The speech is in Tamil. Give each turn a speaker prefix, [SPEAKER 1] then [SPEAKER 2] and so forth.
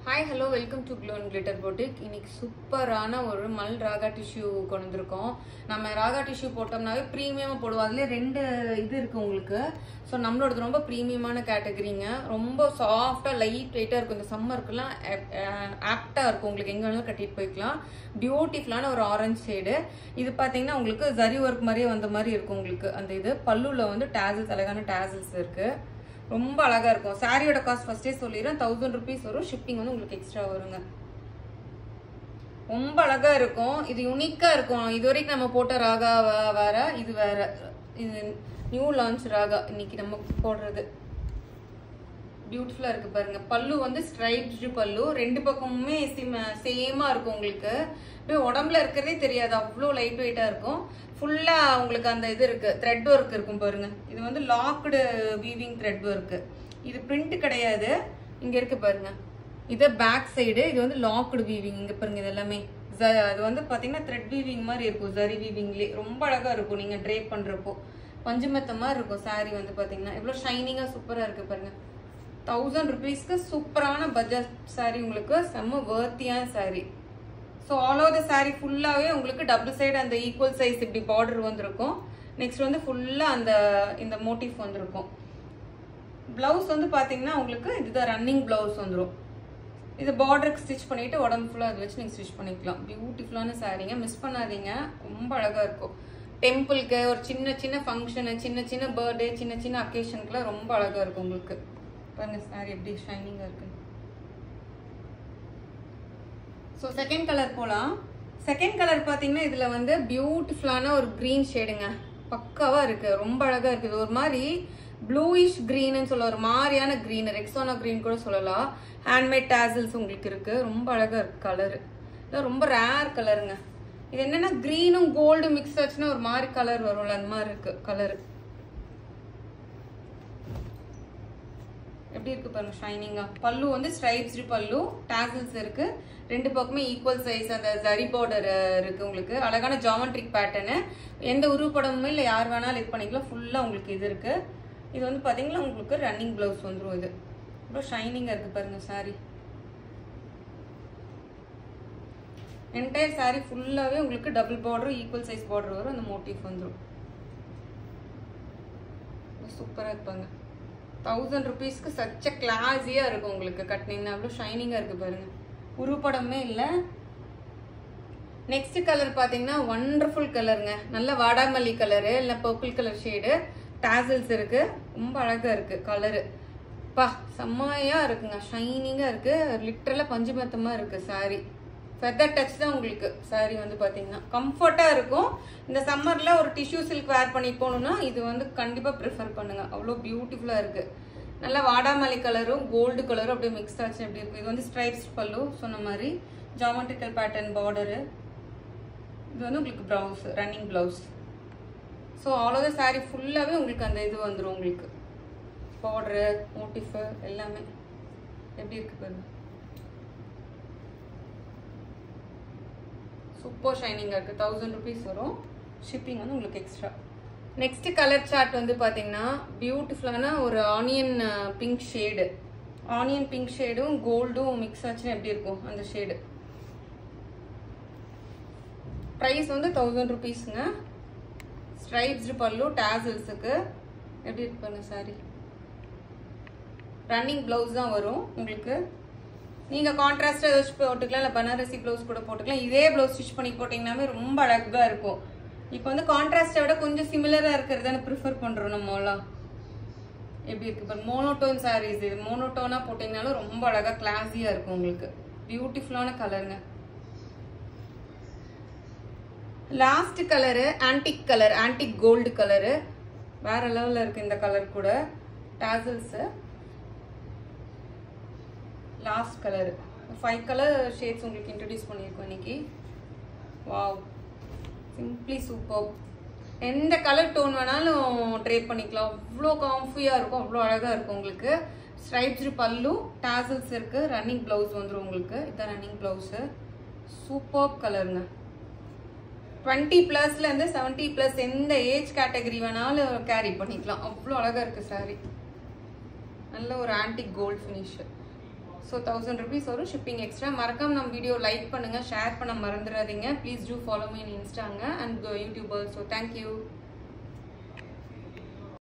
[SPEAKER 1] Hi, hello, welcome to Glow and Glitter Boutique. இன்னைக்கு சூப்பரான ஒரு மல் ராகா டிஷ்யூ கொண்டு வந்திருக்கோம். நம்ம ராகா டிஷ்யூ போட்டோம்னாவே பிரீமியமா போடுவோம். அதுல ரெண்டு இது இருக்கு உங்களுக்கு. ஸோ நம்மளோடது ரொம்ப பிரீமியமான கேட்டகரிங்க. ரொம்ப சாஃப்டா லைட் வெயிட்டா இருக்கும். இந்த சம்மருக்குலாம் ஆப்டா இருக்கும். உங்களுக்கு எங்க வேணாலும் கட்டிட்டு போய்க்கலாம். பியூட்டிஃபுல்லான ஒரு ஆரஞ்சு ஷேடு. இது பாத்தீங்கன்னா உங்களுக்கு ஜரி ஒர்க் மாதிரியே வந்த மாதிரி இருக்கும் உங்களுக்கு. அந்த இது பல்லுல வந்து டேசல்ஸ், அழகான டேசல்ஸ் இருக்கு. ரொம்ப அழகா இருக்கும். சாரியோட காஸ்ட் ஃபர்ஸ்டே சொல்லிடுறேன், 1000 rupees வரும். ஷிப்பிங் வந்து உங்களுக்கு எக்ஸ்ட்ரா வருங்க. ரொம்ப அழகா இருக்கும். இது யூனிக்கா இருக்கும். இது வரைக்கும் நம்ம போட்ட ராகா வேற, இது வேற. இது நியூ லான்ச் ராகா இன்னைக்கு நம்ம போடுறது. பியூட்டிஃபுல்லா இருக்கு பாருங்க. பல்லு வந்து ஸ்ட்ரைப்டு பல்லு, ரெண்டு பக்கமுமே சேமா இருக்கும் உங்களுக்கு. உடம்புல இருக்கிறதே தெரியாது, அவ்வளோ லைட் வெயிட்டா இருக்கும். ஃபுல்லா உங்களுக்கு அந்த இது இருக்கு, த்ரெட் ஒர்க் இருக்கும் பாருங்க. இது வந்து லாக்டு வீவிங் த்ரெட் ஒர்க். இது பிரிண்ட் கிடையாது. இங்க இருக்கு பாருங்க, இது பேக் சைடு. இது வந்து லாக்டு வீவிங். இங்க பாருங்க, இது எல்லாமே அது வந்து பாத்தீங்கன்னா த்ரெட் வீவிங் மாதிரி இருக்கும். ஜரி வீவிங்லேயே ரொம்ப அழகா இருக்கும். நீங்க ட்ரேப் பண்றப்போ பஞ்சுமெத்த மாதிரி இருக்கும். சாரி வந்து பாத்தீங்கன்னா எவ்வளவு ஷைனிங்கா சூப்பரா இருக்கு பாருங்க. 1000 rupeesக்கு சூப்பரான பட்ஜெட் சாரி, உங்களுக்கு செம்ம வர்த்தியான sari. So all over the sari ஃபுல்லாவே உங்களுக்கு டபுள் சைடு அந்த ஈக்குவல் சைஸ் இப்படி பார்டர் வந்திருக்கும். நெக்ஸ்ட் வந்து ஃபுல்லா அந்த இந்த மோட்டிஃப் வந்திருக்கும். பிளவுஸ் வந்து பாத்தீங்கன்னா உங்களுக்கு இதுதான் ரன்னிங் பிளவுஸ் வந்துடும். இது பார்டருக்கு ஸ்டிச் பண்ணிட்டு உடம்பு ஃபுல்லா அதை வச்சு நீங்க ஸ்டிச் பண்ணிக்கலாம். பியூட்டிஃபுல்லான சாரீங்க, மிஸ் பண்ணாதீங்க. ரொம்ப அழகா இருக்கும். டெம்பிளுக்கு ஒரு சின்ன சின்ன ஃபங்க்ஷனு, சின்ன சின்ன பர்த்டே, சின்ன சின்ன அக்கேஷனுக்குலாம் ரொம்ப அழகா இருக்கும் உங்களுக்கு. பாருங்க சாரி எப்படி ஷைனிங்கா இருக்கு. ஸோ செகண்ட் கலர் போலாம். செகண்ட் கலர் பாத்தீங்கன்னா இதுல வந்து பியூட்டிஃபுல்லான ஒரு கிரீன் ஷேடுங்க. பக்காவா இருக்கு, ரொம்ப அழகா இருக்கு. இது ஒரு மாதிரி ப்ளூயிஷ் கிரீன்னு சொல்ல, ஒரு மாதிரியான கிரீன், ரெக்ஸோனா கிரீன் கூட சொல்லலாம். ஹேண்ட்மேட் டேசல்ஸ் உங்களுக்கு இருக்கு. ரொம்ப அழகா இருக்கு கலரு. இது ரொம்ப ரேர் கலருங்க. இது என்னன்னா கிரீனும் கோல்டு மிக்ஸ் ஆச்சுன்னா ஒரு மாதிரி கலர் வரும்ல, அந்த மாதிரி இருக்கு கலரு. எப்படி இருக்கு பாருங்க ஷைனிங்கா. பல்லு வந்து ஸ்ட்ரைப்ஸ்டு பல்லு, டேசல்ஸ் இருக்கு. ரெண்டு பக்கமே ஈக்குவல் சைஸ் அந்த ஜரி பார்டர் இருக்கு உங்களுக்கு. அழகான ஜாமெட்ரிக் பேட்டர்னு. எந்த உருவப்படமுமே இல்லை, யார் வேணாலும் இது பண்ணிக்கலாம். ஃபுல்லா உங்களுக்கு இது இருக்கு. இது வந்து பாத்தீங்கன்னா உங்களுக்கு ரன்னிங் பிளவுஸ் வந்துடும். இது ரொம்ப ஷைனிங்கா இருக்கு பாருங்க சாரி. என்டையர் சாரி ஃபுல்லாவே உங்களுக்கு double border, equal size border வரும். அந்த மோட்டிவ் வந்துடும். சூப்பரா இருப்பாங்க. 1000 rupeesக்கு சச்ச கிளாஸியா இருக்கும் உங்களுக்கு. கட்டினீங்கன்னா அவ்வளோ ஷைனிங்கா இருக்கு பாருங்க. உருப்படமே இல்லை. நெக்ஸ்ட் கலர் பாத்தீங்கன்னா வண்டர்ஃபுல் கலருங்க. நல்ல வாடாமல்லி கலரு, இல்லை பர்பிள் கலர் ஷேடு. டேசல்ஸ் இருக்கு. ரொம்ப அழகா இருக்கு கலரு. பா செம்மையா இருக்குங்க, ஷைனிங்கா இருக்கு. லிட்டரலா பஞ்சுமெத்தமா இருக்கு சாரி. ஃபெதர் டச் தான் உங்களுக்கு. சாரி வந்து பாத்தீங்கன்னா கம்ஃபர்ட்டா இருக்கும். இந்த சம்மர்ல ஒரு டிஷ்யூ சில்க் வேர் பண்ணி போகணும்னா இது வந்து கண்டிப்பா ப்ரிஃபர் பண்ணுங்க. அவ்வளோ பியூட்டிஃபுல்லா இருக்கு. நல்லா வாடாமல்லி கலரும் கோல்டு கலரும் அப்படியே மிக்ஸ் ஆச்சு எப்படி இருக்கும். இது வந்து ஸ்ட்ரைப்ஸ் பல்லு சொன்ன மாதிரி, ஜாமெட்ரிக்கல் பேட்டர்ன் பார்டரு. இது வந்து உங்களுக்கு பிளவுஸ், ரன்னிங் பிளவுஸ். ஸோ அவ்வளோதான் சாரி ஃபுல்லாவே உங்களுக்கு அந்த இது வந்துடும் உங்களுக்கு. பார்டரு, மோட்டிஃப் எல்லாமே எப்படி இருக்கு பாருங்க. சூப்பர் ஷைனிங்கா இருக்கு. 1000 rupees வரும். ஷிப்பிங் வந்து உங்களுக்கு எக்ஸ்ட்ரா. நெக்ஸ்ட் கலர் சார்ட் வந்து பாத்தீங்கன்னா பியூட்டிஃபுல்லான ஒரு onion pink shade. Onion pink ஷேடும் கோல்டும் மிக்ஸ் ஆச்சுன்னா எப்படி இருக்கும் அந்த ஷேடு. பிரைஸ் வந்து 1000 rupeesங்க. ஸ்ட்ரைப்ஸ்டு பல்லு, டேசல்ஸுக்கு எப்படி இருப்பாங்க சாரி. ரன்னிங் பிளவுஸ் தான் வரும் உங்களுக்கு. நீங்க கான்ட்ராஸ்டா வச்சு போட்டுக்கலாம், இல்லை பனாரசி பிளவுஸ் கூட போட்டுக்கலாம். இதே பிளவுஸ் ஸ்டிச் பண்ணி போட்டீங்கன்னாவே ரொம்ப அழகா இருக்கும். இப்போ வந்து கான்ட்ராஸ்டை விட கொஞ்சம் சிமிலரா இருக்கிறதான ப்ரிஃபர் பண்றோம் நம்மளாம். எப்படி இருக்கு பாருங்க. மோனோட்டோன் சாரீஸ், இது மோனோட்டோனா போட்டீங்கன்னாலும் ரொம்ப அழகா கிளாஸியா இருக்கும் உங்களுக்கு. பியூட்டிஃபுல்லான கலருங்க. Last colour antique colour, antique gold colour. வேற லெவல்ல இருக்கு இந்த கலர் கூட. Tassels last colour. 5 colour shades உங்களுக்கு இன்ட்ரடியூஸ் பண்ணியிருக்கோம் இன்னைக்கு. Wow, simply super. எந்த கலர் டோன் வேணாலும் ட்ரேப் பண்ணிக்கலாம். அவ்வளோ காம்ஃபியா இருக்கும், அவ்வளோ அழகா இருக்கும் உங்களுக்கு. ஸ்ட்ரைப்ஸ்டு பல்லு, டேசல்ஸ் இருக்கு. ரன்னிங் பிளவுஸ் வந்துடும் உங்களுக்கு. இதான் ரன்னிங் பிளவுஸ். சூப்பர் கலருங்க. 20+ இருந்து 70+ எந்த ஏஜ் கேட்டகரி வேணாலும் கேரி பண்ணிக்கலாம். அவ்வளோ அழகா இருக்கு சாரி. நல்ல ஒரு antique gold finish. So 1000 rupees வரும், ஷிப்பிங் எக்ஸ்ட்ரா. மறக்காம நம்ம வீடியோ லைக் பண்ணுங்க, ஷேர் பண்ண மறந்துடாதீங்க. Please do follow me in இன்ஸ்டாங்க அண்ட் யூடியூப் ஆல்சோ. தேங்க்யூ.